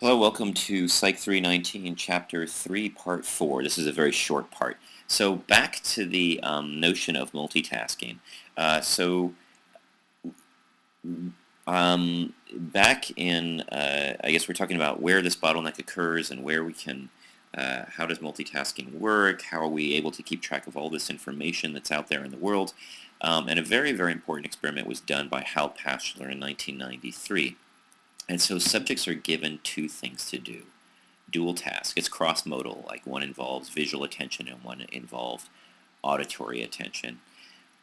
Hello, welcome to Psych319, Chapter 3, Part 4. This is a very short part. So back to the notion of multitasking. Back in, I guess we're talking about where this bottleneck occurs and where we can, how does multitasking work, how are we able to keep track of all this information that's out there in the world. And a very, very important experiment was done by Hal Pashler in 1993. And so subjects are given two things to do. Dual task. It's cross-modal, like one involves visual attention and one involved auditory attention.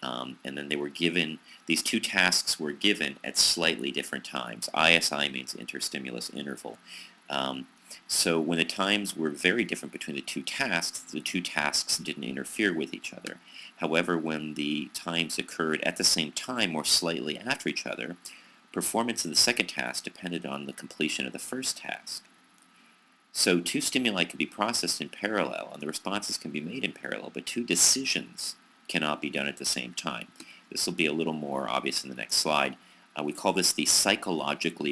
And then they were given, these two tasks were given at slightly different times. ISI means interstimulus interval. So when the times were very different between the two tasks didn't interfere with each other. However, when the times occurred at the same time or slightly after each other, performance of the second task depended on the completion of the first task. So two stimuli can be processed in parallel, and the responses can be made in parallel, but two decisions cannot be done at the same time. This will be a little more obvious in the next slide. We call this the psychological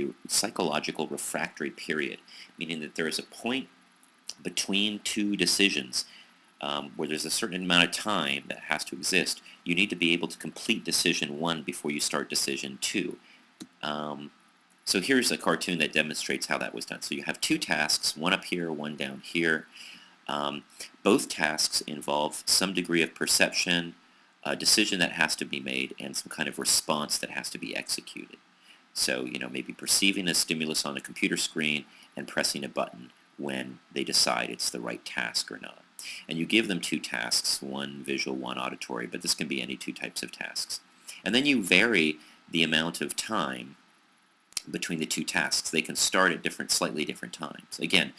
refractory period, meaning that there is a point between two decisions where there's a certain amount of time that has to exist. You need to be able to complete decision 1 before you start decision 2. So here's a cartoon that demonstrates how that was done. So you have two tasks, one up here, one down here. Both tasks involve some degree of perception, a decision that has to be made, and some kind of response that has to be executed. So, maybe perceiving a stimulus on a computer screen and pressing a button when they decide it's the right task or not. And you give them two tasks, one visual, one auditory, but this can be any two types of tasks. And then you vary the amount of time between the two tasks. They can start at slightly different times. Again,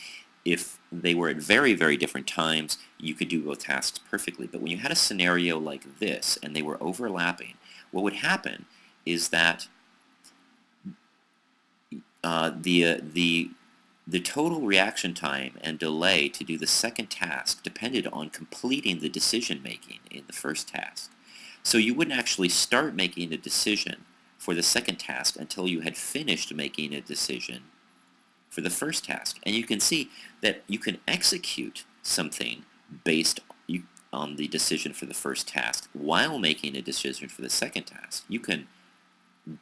if they were at very, very different times, you could do both tasks perfectly. But when you had a scenario like this and they were overlapping, what would happen is that the total reaction time and delay to do the second task depended on completing the decision making in the first task. So you wouldn't actually start making a decision for the second task until you had finished making a decision for the first task. And you can see that you can execute something based on the decision for the first task while making a decision for the second task. You can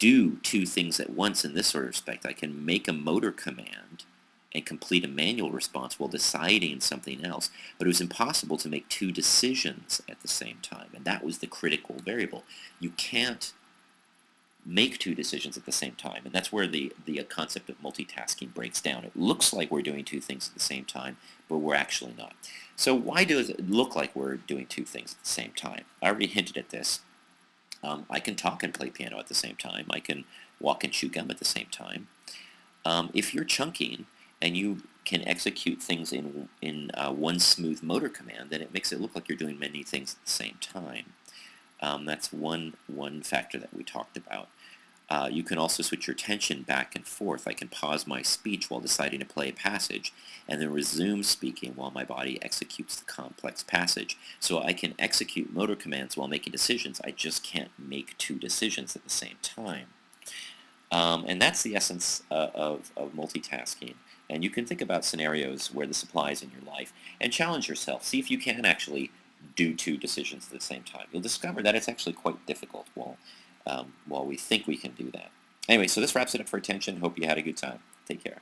do two things at once in this sort of respect. I can make a motor command and complete a manual response while deciding something else. But it was impossible to make two decisions at the same time, and that was the critical variable. You can't make two decisions at the same time, and that's where the concept of multitasking breaks down. It looks like we're doing two things at the same time, but we're actually not. So why does it look like we're doing two things at the same time? I already hinted at this. I can talk and play piano at the same time. I can walk and chew gum at the same time. If you're chunking and you can execute things in one smooth motor command, then it makes it look like you're doing many things at the same time. That's one factor that we talked about. You can also switch your attention back and forth. I can pause my speech while deciding to play a passage and then resume speaking while my body executes the complex passage. So I can execute motor commands while making decisions. I just can't make two decisions at the same time. And that's the essence of multitasking. And you can think about scenarios where this applies in your life and challenge yourself. See if you can actually do two decisions at the same time. You'll discover that it's actually quite difficult while we think we can do that. Anyway, so this wraps it up for attention. Hope you had a good time. Take care.